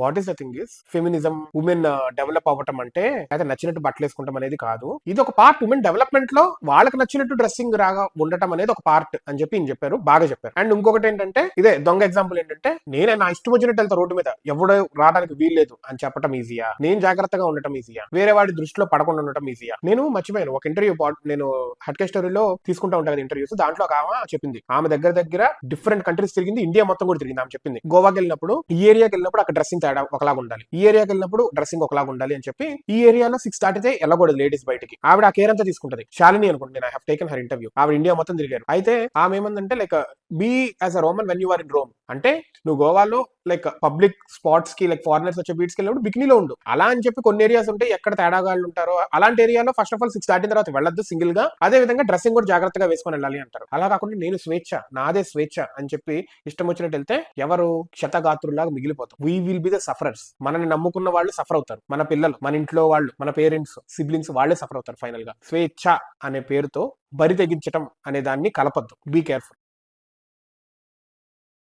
What is the thing is feminism women develop అవ్వటం అంటే అయితే నచ్చినట్టు బట్టలు వేసుకుంటాం అనేది కాదు. ఇది ఒక పార్ట్. ఉమెన్ డెవలప్మెంట్ లో వాళ్ళకి నచ్చినట్టు డ్రెస్సింగ్ రాగా ఉండటం అనేది ఒక పార్ట్ అని చెప్పి ఈయన చెప్పారు. బాగా చెప్పారు. అండ్ ఇంకొకటి ఏంటంటే ఇదే దొంగ ఎగ్జాంపుల్ ఏంటంటే నేనే నా ఇష్టం వచ్చినట్టు వెళ్తా రోడ్డు మీద, ఎవడో రావడానికి వీల్లేదు అని చెప్పడం ఈజీయా, నేను జాగ్రత్తగా ఉండటం ఈజీయా, వేరే వాడి దృష్టిలో పడకుండా ఉండటం ఈజీయా? నేను మర్చిపోయాను ఒక ఇంటర్వ్యూ, నేను హట్కే స్టోరీలో తీసుకుంటా ఉంటాను కదా ఇంటర్వ్యూస్, దాంట్లో ఒక ఆమె చెప్పింది ఆమె దగ్గర డిఫరెంట్ కంట్రీస్ తిరిగింది, ఇండియా మొత్తం కూడా తిరిగింది. ఆమె చెప్పింది గోవాకి వెళ్ళినప్పుడు ఈ ఏరియాకి వెళ్ళినప్పుడు అక్కడ డ్రెస్సింగ్ తేడా ఒకలాగా ఉండాలి, ఈ ఏరియాకి వెళ్ళినప్పుడు డ్రెస్సింగ్ ఒకలాగా ఉండాలి అని చెప్పి, ఈ ఏరియాలో 6 దాటితే వెళ్ళకూడదు లేడీస్ బయటికి. ఆవిడ ఆ కేర్ అంతా తీసుకుంటది. శాలిని అనుకుంటే, నేను I have taken her interview. ఆవిడ ఇండియా మొత్తం తిరిగారు. అయితే ఆమె ఏమందంటే like be as a Roman when you are in Rome, అంటే నువ్వు గోవాలో లైక్ పబ్లిక్ స్పాట్స్ కి లైక్ ఫారినర్స్ వచ్చే బీట్స్కి వెళ్ళినప్పుడు బికినీలో ఉండు. అలా అని చెప్పి కొన్ని ఏరియాస్ ఉంటాయి ఎక్కడ తేడాగాళ్ళు ఉంటారో అలాంటి ఏరియాలో ఫస్ట్ ఆఫ్ ఆల్ 6 దాటిన తర్వాత వెళ్ళొద్దు సింగిల్ గా. అదే విధంగా డ్రెస్సింగ్ కూడా జాగ్రత్తగా వేసుకొని వెళ్ళాలి అంటారు. అలా కాకుండా నేను స్వేచ్ఛ, నాదే స్వేచ్ఛ అని చెప్పి ఇష్టం వచ్చినట్టు వెళ్తే ఎవరు క్షతగాత్రులాగా మిగిలిపోతాం. We will be the sufferers. మనల్ని నమ్ముకున్న వాళ్ళు సఫర్ అవుతారు, మన పిల్లలు, మన ఇంట్లో వాళ్ళు, మన పేరెంట్స్, సిబ్లింగ్స్ వాళ్ళే సఫర్ అవుతారు ఫైనల్ గా. స్వేచ్ఛ అనే పేరుతో బరి తెగించటం అనే దాన్ని కలపద్దు. Be careful.